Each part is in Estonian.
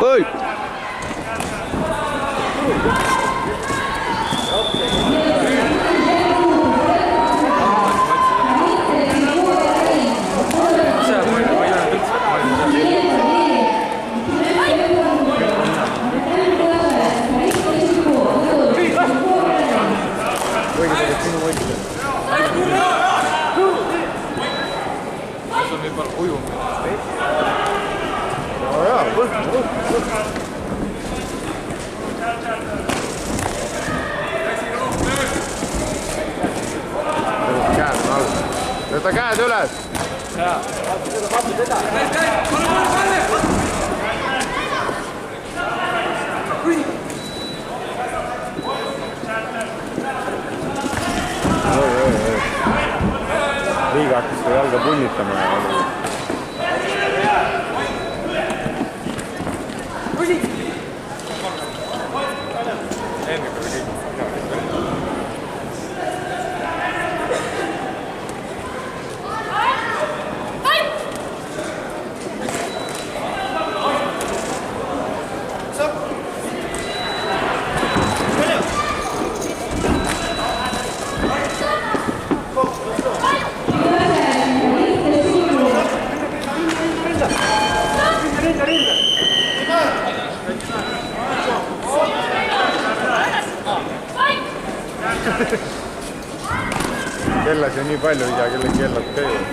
Oi! Võta käed üles! Liiga hakkas seda jalga punnitama ja kellas on nii palju, ei tea, kelle kellad käivad.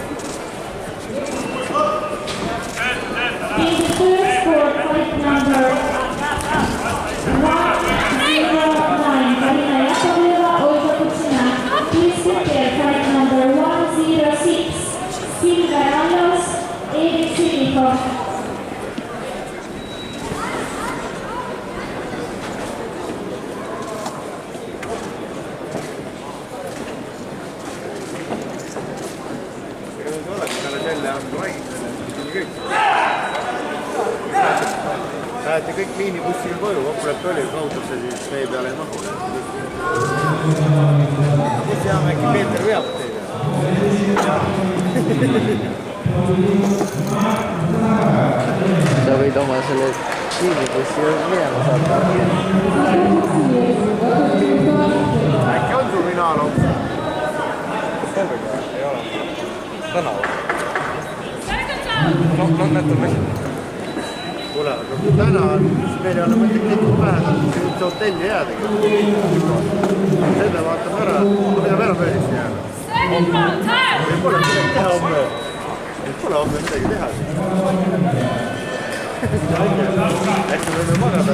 Lähete kõik liinibussil koju, kokkulepp oli, kaudusse siis meie peale ei mahu. Kus teame, äkki Peeter veab teile? Sa võid oma selle liinibussi minema saada. Äkki on sul minaalom? Ei ole. Tänavu. Näitab mesin. Kuule, aga kui täna on, siis meil ei ole mõtlik tekib pähe, siis üldse hotelli jäädagi. Selle vaatame ära, mida meil on möödisse jääda. Meil pole midagi teha homme. Meil pole homme midagi teha. Äkki võime magada.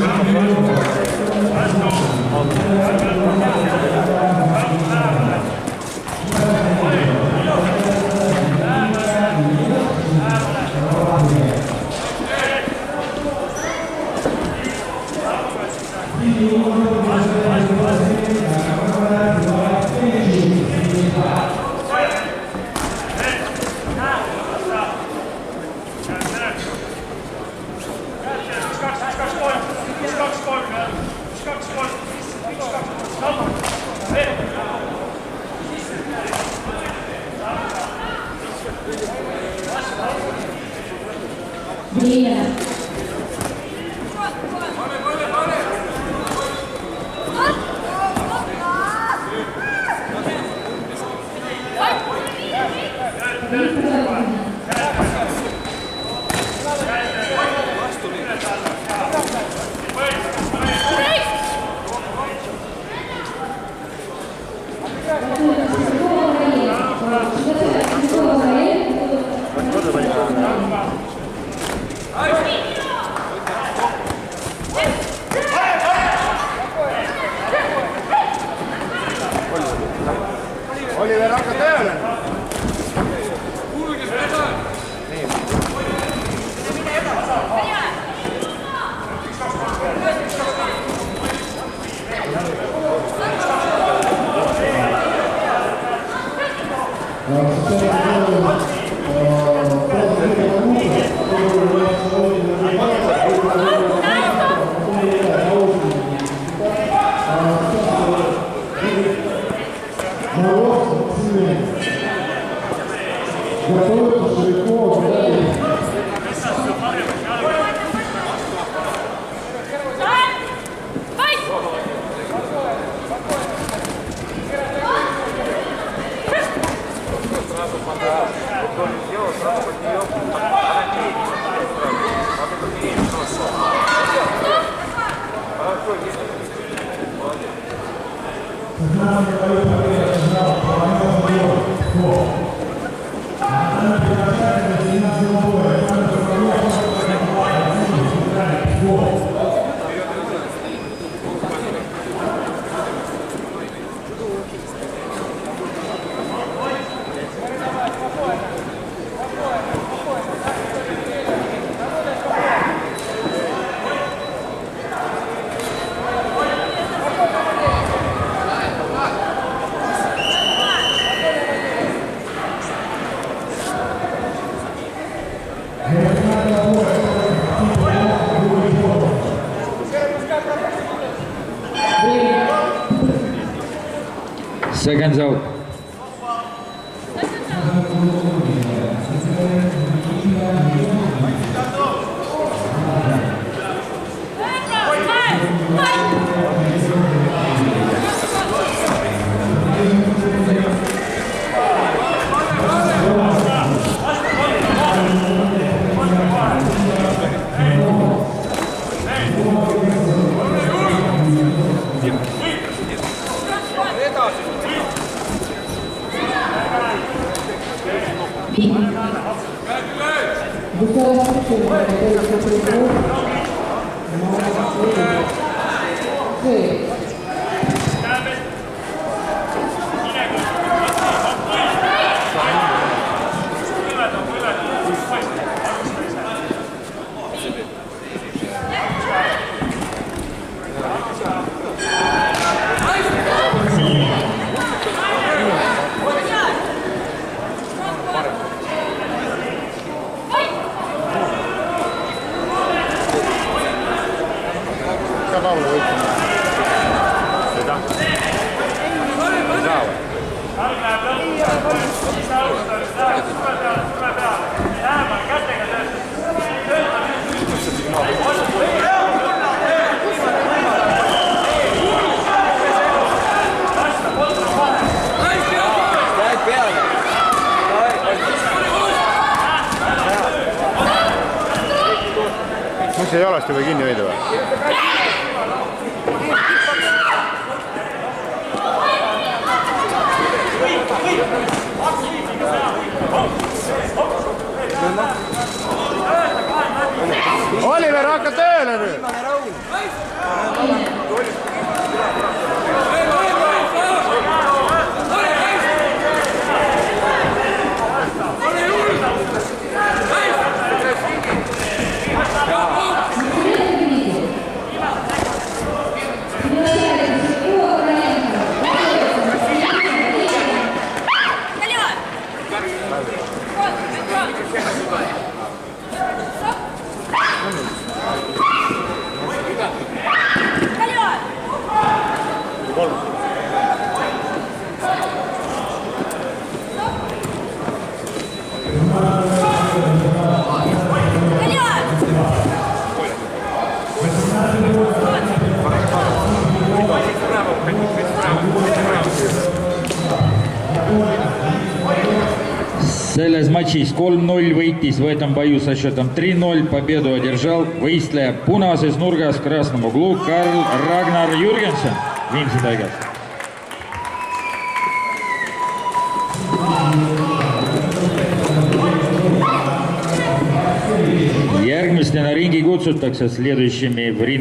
Seconds out. Paolo võitma. Seda. Ei saa või? Miks ei jalast juba kinni hoida või? Oliver, hakka tööle nüüd! Selles матчis 3-0 võitis в этом бою со счетом 3-0. Победу одержал võistleja punases nurgas красном углу Karl Ragnar Jürgensen Viimsi Taigast. Järgmistena ringi kutsutakse следующими в ринг.